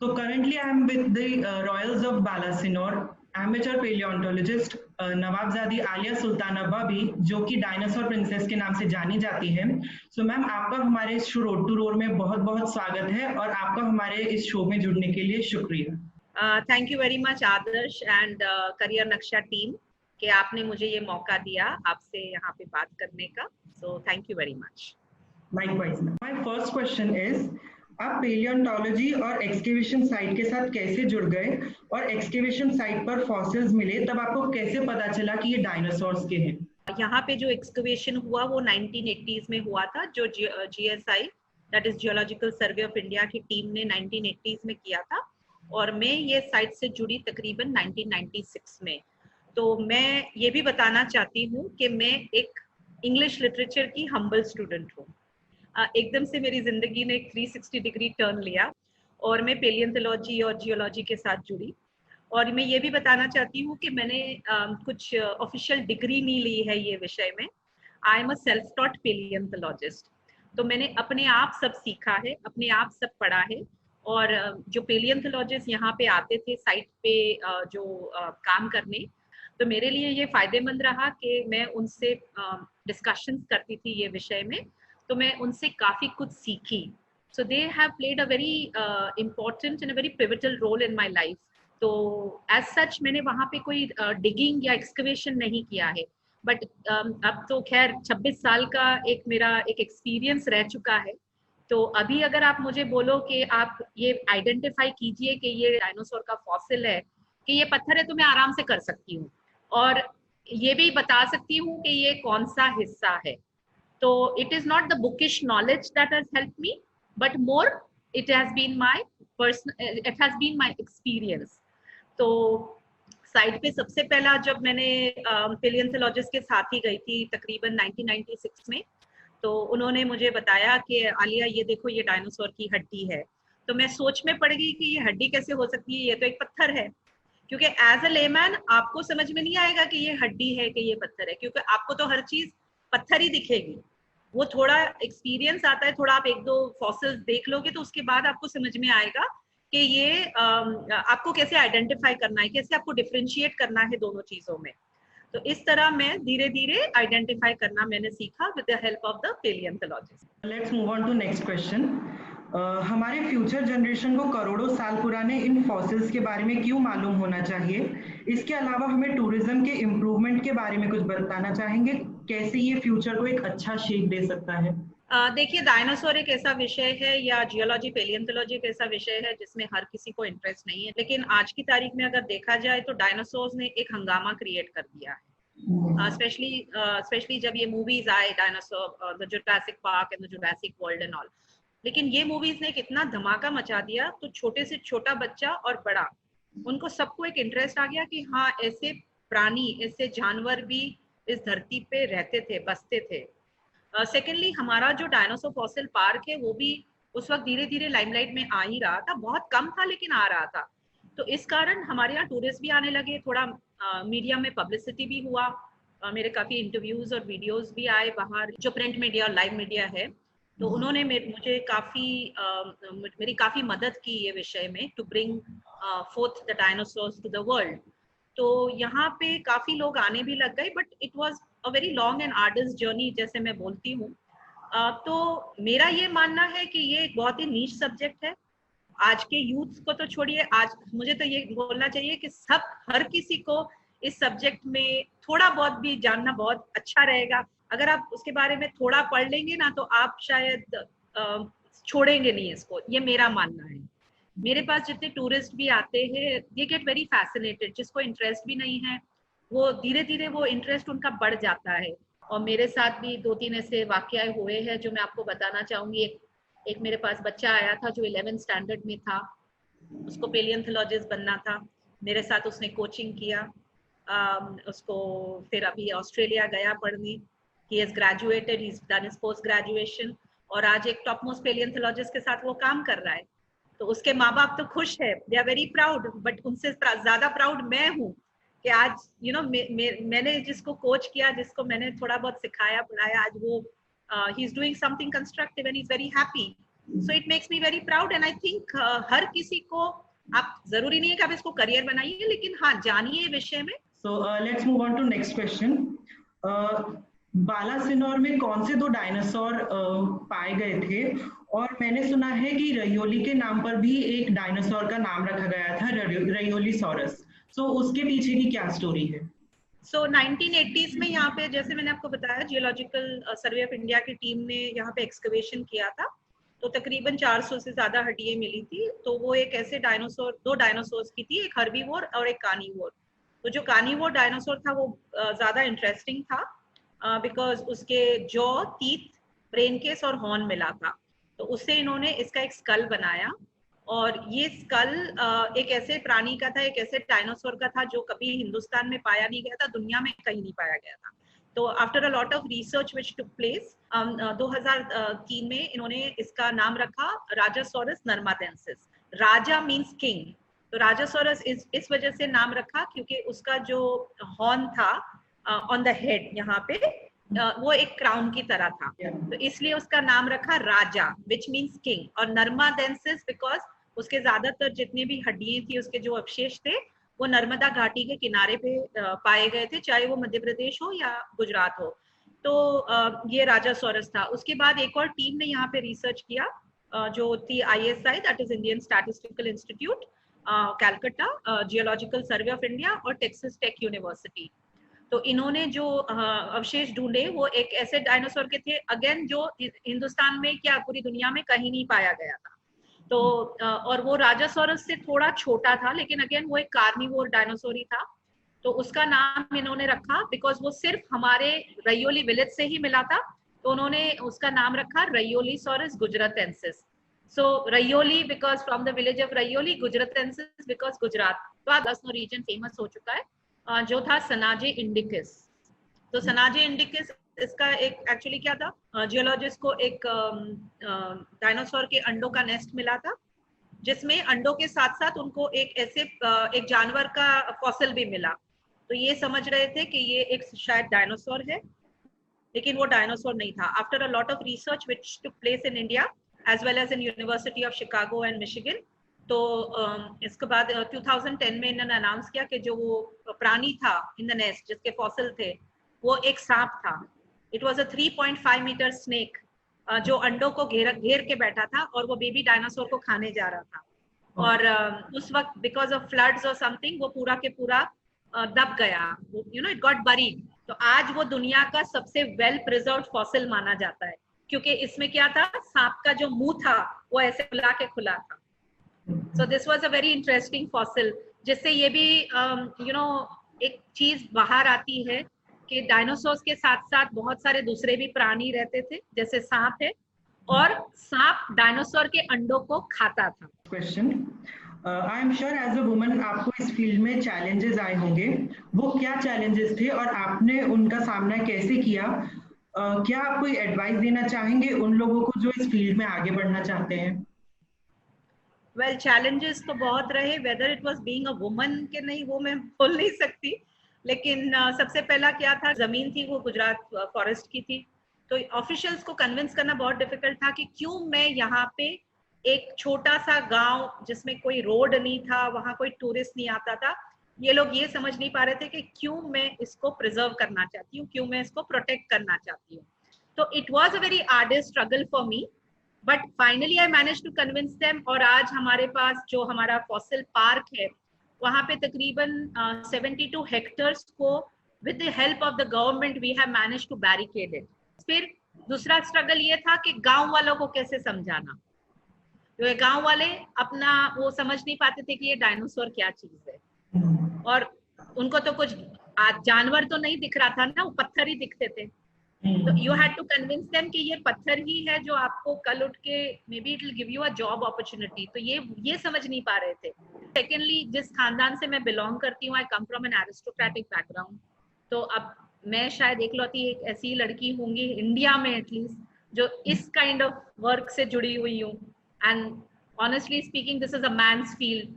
So currently I am with the Royals of Balasinor, amateur paleontologist नवाबजादी Alia Sultana Bobby, जो कि dinosaur princess के नाम से जानी जाती है। सो मैम, आपका हमारे इस शो रोड टू रोड में बहुत बहुत स्वागत है और आपका हमारे इस शो में जुड़ने के लिए शुक्रिया। Thank you very much Adarsh and career नक्शा टीम कि आपने मुझे ये मौका दिया आपसे यहाँ पे बात करने का। So thank you very much. Likewise, my first question is, आप पेलियोंटोलॉजी और एक्सकेवेशन साइट के साथ कैसे जुड़ गए और एक्सकेवेशन साइट पर फॉसिल्स मिले तब आपको कैसे पता चला कि ये डायनासोर्स के हैं? यहाँ पे जो एक्सकेवेशन हुआ वो 1980s में हुआ था, जो GSI that is geological survey of India की टीम ने 1980s में किया था और मैं ये साइट से जुड़ी तकरीबन 1996 में। तो मैं ये भी बताना चाहती हूँ कि मैं एक इंग्लिश लिटरेचर की हम्बल स्टूडेंट हूँ। एकदम से मेरी जिंदगी ने एक 360 डिग्री टर्न लिया और मैं पेलियोंटोलॉजी और जियोलॉजी के साथ जुड़ी। और मैं ये भी बताना चाहती हूँ कि मैंने कुछ ऑफिशियल डिग्री नहीं ली है ये विषय में। I am a self taught palaeontologist. तो मैंने अपने आप सब सीखा है, अपने आप सब पढ़ा है। और जो पेलियोंटोलॉजिस्ट यहाँ पे आते थे साइट पे जो काम करने, तो मेरे लिए ये फायदेमंद रहा कि मैं उनसे डिस्कशंस करती थी ये विषय में, तो मैं उनसे काफी कुछ सीखी। So they have played a very important and a very pivotal role in my life. तो एज सच मैंने वहाँ पे कोई डिगिंग या एक्सकवेशन नहीं किया है, बट अब तो खैर 26 साल का एक मेरा एक एक्सपीरियंस रह चुका है। तो अभी अगर आप मुझे बोलो कि आप ये आइडेंटिफाई कीजिए कि ये डायनासोर का फॉसिल है कि ये पत्थर है, तो मैं आराम से कर सकती हूँ और ये भी बता सकती हूँ कि ये कौन सा हिस्सा है। तो it is not the bookish knowledge that has helped me, but more it has been my experience. तो साइट पे सबसे पहला जब मैंने पेलियोंटोलॉजिस्ट के साथ ही गई थी तकरीबन 1996 में, तो उन्होंने मुझे बताया कि आलिया ये देखो ये डायनासोर की हड्डी है। तो मैं सोच में पड़ गई कि ये हड्डी कैसे हो सकती है, ये तो एक पत्थर है। क्योंकि एज अ लेमैन आपको समझ में नहीं आएगा कि ये हड्डी है कि ये पत्थर है, क्योंकि आपको तो हर चीज पत्थर ही दिखेगी। वो थोड़ा एक्सपीरियंस आता है, थोड़ा आप एक दो फॉसिल्स देख लोगे तो उसके बाद आपको समझ में आएगा कि ये आपको कैसे आइडेंटिफाई करना है, कैसे आपको डिफरेंशिएट करना है दोनों चीजों में। तो इस तरह मैं धीरे धीरे आइडेंटिफाई करना मैंने सीखा with the help of the palaeontologist. Let's move on to next question. हमारे फ्यूचर जनरेशन को करोड़ों साल पुराने इन फॉसिल्स के बारे में क्यों मालूम होना चाहिए? इसके अलावा हमें टूरिज्म के इम्प्रूवमेंट के बारे में कुछ बताना चाहेंगे, कैसे ये फ्यूचर को एक अच्छा शेप दे सकता है? देखिए, डायनासोर एक ऐसा विषय है या जियोलॉजी पेलियोंटोलॉजी एक ऐसा विषय है जिसमें हर किसी को इंटरेस्ट नहीं है, लेकिन आज की तारीख में अगर देखा जाए तो डायनासोर्स ने एक हंगामा क्रिएट कर दिया है। स्पेशली जब ये मूवीज आए dinosaur, the Jurassic park and the Jurassic world and all, लेकिन ये मूवीज ने कितना धमाका मचा दिया। तो छोटे से छोटा बच्चा और बड़ा, उनको सबको एक इंटरेस्ट आ गया कि हाँ, ऐसे प्राणी, ऐसे जानवर भी इस धरती पे रहते थे, बसते थे। सेकेंडली हमारा जो डायनासोर फॉसिल पार्क है वो भी उस वक्त धीरे धीरे लाइमलाइट में आ ही रहा था, बहुत कम था लेकिन आ रहा था। तो इस कारण हमारे यहाँ टूरिस्ट भी आने लगे, थोड़ा मीडिया में पब्लिसिटी भी हुआ, मेरे काफी इंटरव्यूज और वीडियोस भी आए बाहर, जो प्रिंट मीडिया और लाइव मीडिया है। तो उन्होंने मुझे मेरी काफी मदद की ये विषय में, to bring forth the dinosaurs to the world. तो यहाँ पे काफी लोग आने भी लग गए, but it was a very long and arduous journey, जैसे मैं बोलती हूँ। तो मेरा ये मानना है कि ये एक बहुत ही नीश सब्जेक्ट है। आज के यूथ को तो छोड़िए, आज मुझे तो ये बोलना चाहिए कि हर किसी को इस सब्जेक्ट में थोड़ा बहुत भी जानना बहुत अच्छा रहेगा। अगर आप उसके बारे में थोड़ा पढ़ लेंगे ना, तो आप शायद छोड़ेंगे नहीं इसको, ये मेरा मानना है। मेरे पास जितने टूरिस्ट भी आते हैं, दे गेट वेरी फैसिनेटेड। जिसको इंटरेस्ट भी नहीं है, वो धीरे धीरे वो इंटरेस्ट उनका बढ़ जाता है। और मेरे साथ भी 2-3 ऐसे वाकया हुए हैं जो मैं आपको बताना चाहूंगी। एक मेरे पास बच्चा आया था जो 11th स्टैंडर्ड में था, उसको पेलियोंटोलॉजिस्ट बनना था। मेरे साथ उसने कोचिंग किया, उसको फिर अभी ऑस्ट्रेलिया गया पढ़ने। He has graduated, he has done his post graduation, और आज एक टॉप मोस्ट पेलियोंटोलॉजिस्ट के साथ वो काम कर रहा है। तो उसके माँ बाप तो खुश है, they are very proud, but उनसे ज्यादा प्राउड मैं हूँ कि आज मैंने जिसको कोच किया, जिसको मैंने थोड़ा बहुत सिखाया पढ़ाया, आज वो he is doing something constructive and he is very happy. So it makes me very proud and I think हर किसी को, आप जरूरी नहीं है कि आप इसको करियर बनाइए, लेकिन हाँ जानिए विषय में। So let's move on to next question. Balasinor में कौन से 2 डायनासोर पाए गए थे? और मैंने सुना है कि रयोली के नाम पर भी एक डायनासोर का नाम रखा गया था, रयोलीसोरस। सो उसके पीछे की क्या स्टोरी है? सो 1980s में यहाँ पे, जैसे मैंने आपको बताया, जियोलॉजिकल सर्वे ऑफ इंडिया की टीम ने यहाँ पे एक्सकवेशन किया था, तो तकरीबन 400 से ज्यादा हड्डियां मिली थी। तो वो एक ऐसे डायनासोर, 2 डायनासोर्स की थी, एक हर्बीवोर और एक कार्निवोर। तो जो कार्निवोर डायनासोर था वो ज्यादा इंटरेस्टिंग था बिकॉज उसके जॉ, टीथ, ब्रेन केस और हॉर्न मिला था। तो उससे इन्होंने इसका एक स्कल बनाया, और ये स्कल एक ऐसे प्राणी का था, एक ऐसे डायनासोर का था जो कभी हिंदुस्तान में पाया नहीं गया था, दुनिया में कहीं नहीं पाया गया था। तो after a lot of research which took place 2003 में इन्होंने इसका नाम रखा राजासोरस नर्मादेंसिस। राजा मीन्स किंग, तो राजासोरस इस वजह से नाम रखा क्योंकि उसका जो हॉर्न था ऑन द हेड यहाँ पे वो एक क्राउन की तरह था, तो इसलिए उसका नाम रखा राजा विच मीन्स किंग। और नर्मादेंसिस बिकॉज उसके ज्यादातर जितने भी हड्डियां थी, उसके जो अवशेष थे, वो नर्मदा घाटी के किनारे पे पाए गए थे, चाहे वो मध्य प्रदेश हो या गुजरात हो। तो ये राजासोरस था। उसके बाद एक और टीम ने यहाँ पे रिसर्च किया जो थी ISI, that is Indian statistical institute, Calcutta, geological survey of India और टेक्सास टेक यूनिवर्सिटी। तो इन्होंने जो अवशेष ढूंढे वो एक ऐसे डायनासोर के थे, अगेन जो हिंदुस्तान में क्या पूरी दुनिया में कहीं नहीं पाया गया था। तो और वो राजासोरस से थोड़ा छोटा था, लेकिन अगेन वो एक कार्निवोर डायनासोर ही था। तो उसका नाम इन्होंने रखा बिकॉज वो सिर्फ हमारे रयोली विलेज से ही मिला था, तो उन्होंने उसका नाम रखा Rahiolisaurus gujaratensis. So Raiyoli because from the village of Raiyoli, gujaratensis because Gujarat. तो आज दसनो रीजन फेमस हो चुका है जो था सनाजे इंडिकस। तो सनाजे इंडिकस इसका एक एक्चुअली क्या था, जियोलॉजिस्ट को एक डायनासोर के अंडों का नेस्ट मिला था, जिसमें अंडों के साथ साथ उनको एक ऐसे एक जानवर का फॉसिल भी मिला। तो ये समझ रहे थे कि ये एक शायद डायनासोर है, लेकिन वो डायनासोर नहीं था। After a lot of research which took place in India as well as in university of Chicago and Michigan, तो इसके बाद 2010 में इन्होंने अनाउंस किया कि जो वो प्राणी था इन द नेस्ट जिसके फॉसिल थे, वो एक सांप था। It was a 3.5 metre snake जो अंडों को घेर के बैठा था, और वो बेबी डायनासोर को खाने जा रहा था। और उस वक्त बिकॉज ऑफ फ्लड्स और समथिंग वो पूरा के पूरा दब गया, you know, it got buried. तो आज वो दुनिया का सबसे वेल प्रिजर्व्ड फॉसिल माना जाता है, क्योंकि इसमें क्या था, सांप का जो मुंह था वो ऐसे खुला के खुला था। So this was a very interesting fossil, जिससे ये भी you know एक चीज बाहर आती है कि डायनासोर्स के साथ साथ बहुत सारे दूसरे भी प्राणी रहते थे, जैसे सांप है, और सांप डायनासोर के अंडों को खाता था। Question, I am sure as a woman आपको इस फील्ड में चैलेंजेस आए होंगे, वो क्या चैलेंजेस थे और आपने उनका सामना कैसे किया? क्या आप कोई एडवाइस देना चाहेंगे उन लोगों को जो इस फील्ड में आगे बढ़ना चाहते हैं? वेल चैलेंजेस तो बहुत रहे, whether it was being a woman के नहीं वो मैं बोल नहीं सकती, लेकिन सबसे पहला क्या था, जमीन थी वो गुजरात फॉरेस्ट की थी। तो ऑफिशियल्स को कन्विंस करना बहुत डिफिकल्ट था कि क्यों मैं यहाँ पे एक छोटा सा गांव जिसमें कोई रोड नहीं था, वहां कोई टूरिस्ट नहीं आता था, ये लोग ये समझ नहीं पा रहे थे कि क्यों मैं इसको प्रिजर्व करना चाहती हूँ, क्यों मैं इसको प्रोटेक्ट करना चाहती हूँ। तो it was a very arduous struggle for me, but finally I manage to convince them. और आज हमारे पास जो हमारा फॉसिल पार्क है, वहां पे तकरीबन 72 हेक्टर्स को with the help of the government we have manage to barricade it. फिर दूसरा स्ट्रगल ये था कि गांव वालों को कैसे समझाना, तो गांव वाले अपना वो समझ नहीं पाते थे कि ये डायनासोर क्या चीज है, और उनको तो कुछ जानवर तो नहीं दिख रहा था ना, वो पत्थर ही दिखते थे। तो you had to convince them कि ये पत्थर ही है जो आपको कल उठ के may be it will give you a job opportunity. तो ये समझ नहीं पा रहे थे। सेकेंडली, जिस खानदान से मैं बिलोंग करती हूँ, I come from an aristocratic background, तो अब मैं शायद एकलौती एक ऐसी लड़की होंगी इंडिया में एटलीस्ट जो इस काइंड ऑफ वर्क से जुड़ी हुई हूँ। And honestly speaking this is a man's field,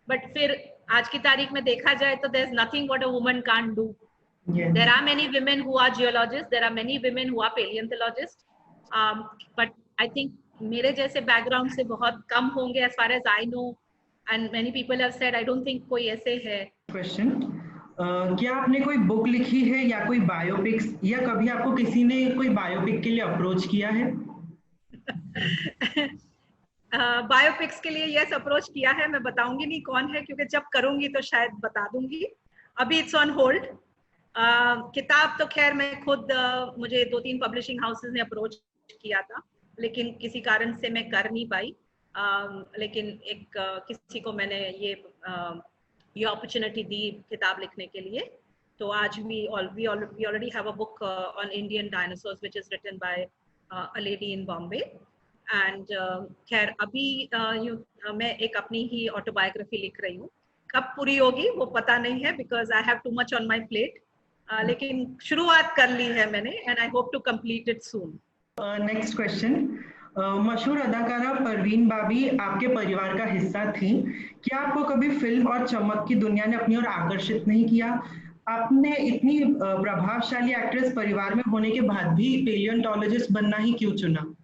but फिर आज की तारीख में देखा जाए तो there is nothing what a woman can't do. Yes. There are many women who are geologists, there are many women who are paleontologists, but I think मेरे जैसे बैकग्राउंड से बहुत कम होंगे as far as I know, and many people have said, I don't think कोई ऐसे है। Question, क्या आपने कोई बुक लिखी है या कोई बायोपिक्स, या कभी आपको किसी ने कोई बायोपिक के लिए अप्रोच किया है? बायोपिक्स के लिए यस अप्रोच किया है, मैं बताऊंगी नहीं कौन है, क्योंकि जब करूंगी तो शायद बता दूंगी। अभी इट्स ऑन होल्ड। किताब तो खैर मैं खुद मुझे 2-3 पब्लिशिंग हाउसेस ने अप्रोच किया था, लेकिन किसी कारण से मैं कर नहीं पाई। लेकिन एक किसी को मैंने ये अपॉर्चुनिटी दी किताब लिखने के लिए। तो आज we already have a book on Indian dinosaurs which is written by a lady in Bombay. And खैर अभी मैं एक अपनी ही ऑटोबायोग्राफी लिख रही हूँ। कब पूरी होगी वो पता नहीं है, because I have too much on my plate, लेकिन शुरुआत कर ली है मैंने, and I hope to complete it soon. Next question, मशहूर अदाकारा परवीन बाबी आपके परिवार का हिस्सा थी, क्या आपको कभी फिल्म और चमक की दुनिया ने अपनी ओर आकर्षित नहीं किया? आपने इतनी प्रभावशाली एक्ट्रेस परिवार में होने के बाद भी पेलियोंटोलॉजिस्ट बनना ही क्यों चुना?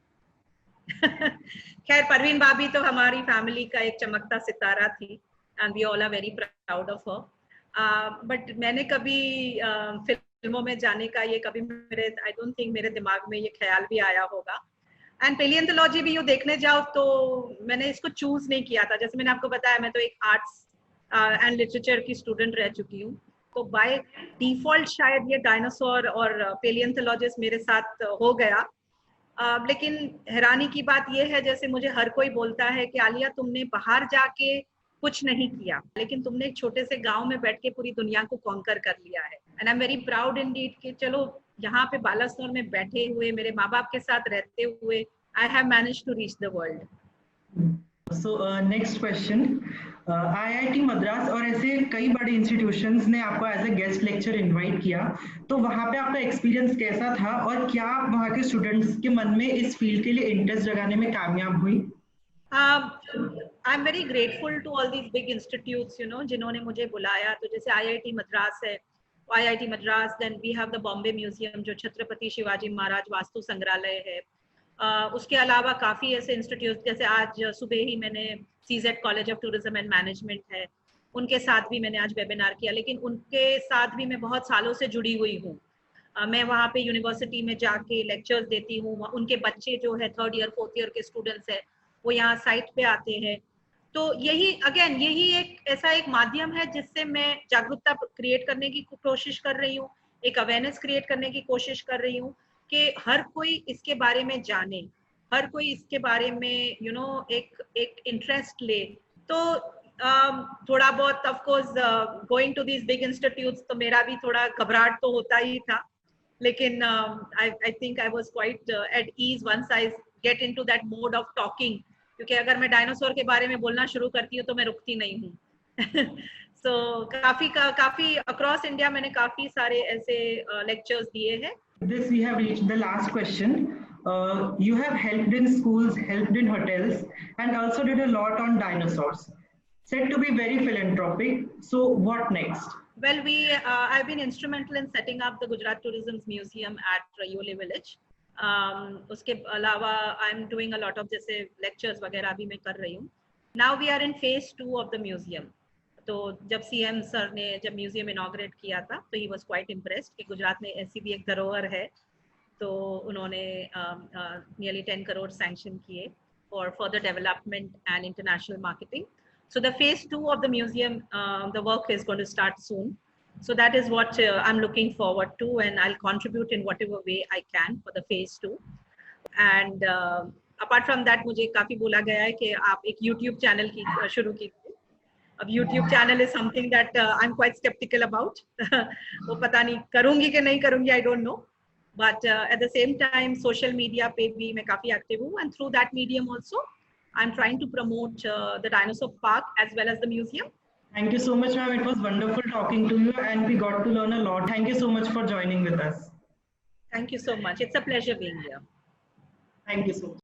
खैर परवीन बाबी तो हमारी फैमिली का एक चमकता सितारा थी, and we all are very proud of her. But मैंने कभी फिल्मों में जाने का ये कभी मेरे आई डोंट थिंक मेरे दिमाग में ये ख्याल भी आया होगा। एंड पेलियोंटोलॉजी भी यूँ देखने जाओ तो मैंने इसको चूज नहीं किया था। जैसे मैंने आपको बताया, मैं तो एक आर्ट्स एंड लिटरेचर की स्टूडेंट रह चुकी हूँ, तो बाय डिफॉल्ट शायद ये डायनासोर और पेलियोंटोलॉजिस्ट मेरे साथ हो गया। लेकिन हैरानी की बात यह है, जैसे मुझे हर कोई बोलता है कि आलिया तुमने बाहर जाके कुछ नहीं किया, लेकिन तुमने एक छोटे से गांव में बैठ के पूरी दुनिया को कॉन्कर कर लिया है। And I am very proud Indeed कि चलो यहाँ पे बालासोर में बैठे हुए मेरे माँ बाप के साथ रहते हुए I have managed to reach the world. So next question, IIT Madras और ऐसे कई बड़े इंस्टीट्यूशंस ने आपको as a guest lecture invite किया, तो वहाँ पे आपका एक्सपीरियंस कैसा था और क्या आप वहाँ के स्टूडेंट्स के मन में इस फील्ड के लिए इंटरेस्ट जगाने में कामयाब हुई? I am very grateful to all these big institutes you know जिन्होंने मुझे बुलाया। तो जैसे आईआईटी मद्रास है, IIT Madras, then we have the Bombay museum जो छत्रपति शिवाजी महाराज वास्तु संग्रहालय है। उसके अलावा काफ़ी ऐसे इंस्टीट्यूट, जैसे आज सुबह ही मैंने CZ college of tourism and management है, उनके साथ भी मैंने आज वेबिनार किया, लेकिन उनके साथ भी मैं बहुत सालों से जुड़ी हुई हूँ। मैं वहाँ पे यूनिवर्सिटी में जाके लेक्चर्स देती हूँ। उनके बच्चे जो है 3rd ईयर 4th ईयर के स्टूडेंट्स हैं, वो यहाँ साइट पे आते हैं। तो यही अगेन यही एक ऐसा एक माध्यम है जिससे मैं जागरूकता क्रिएट करने की कोशिश कर रही हूँ, एक अवेयरनेस क्रिएट करने की कोशिश कर रही हूँ कि हर कोई इसके बारे में जाने, हर कोई इसके बारे में यू नो एक इंटरेस्ट ले। तो थोड़ा बहुत of course going to these big institutes तो मेरा भी थोड़ा घबराहट तो होता ही था, लेकिन I think I was quite at ease once I get into that mode of talking, क्योंकि अगर मैं डायनासोर के बारे में बोलना शुरू करती हूँ तो मैं रुकती नहीं हूँ। सो काफी अक्रॉस इंडिया मैंने काफी सारे ऐसे लेक्चर्स दिए हैं। This we have reached the last question. You have helped in schools, helped in hotels, and also did a lot on dinosaurs. Said to be very philanthropic. So what next? Well, I've been instrumental in setting up the Gujarat Tourism's Museum at Rayole Village. उसके अलावा I'm doing a lot of जैसे lectures वगैरह भी मैं कर रही हूँ। Now we are in phase 2 of the museum. तो जब सीएम सर ने जब म्यूजियम इनॉग्रेट किया था तो ही वाज क्वाइट इम्प्रेस्ड कि गुजरात में ऐसी भी एक धरोहर है। तो उन्होंने नियरली 10 करोड़ सैंक्शन किए for further development and international marketing. So the phase 2 of the museum, the work is going to start soon. So that is what I'm looking forward to, and I'll contribute in whatever way I can for the phase 2. And apart from that, मुझे काफी बोला गया है कि आप एक YouTube channel की शुरू कीजिए। अब YouTube channel is something that I'm quite skeptical about. वो पता नहीं करूँगी कि नहीं करूँगी, I don't know. But at the same time, social media पे भी मैं काफी एक्टिव हूँ, and through that medium also, I'm trying to promote the dinosaur park as well as the museum. Thank you so much, ma'am. It was wonderful talking to you, and we got to learn a lot. Thank you so much for joining with us. Thank you so much. It's a pleasure being here. Thank you so much.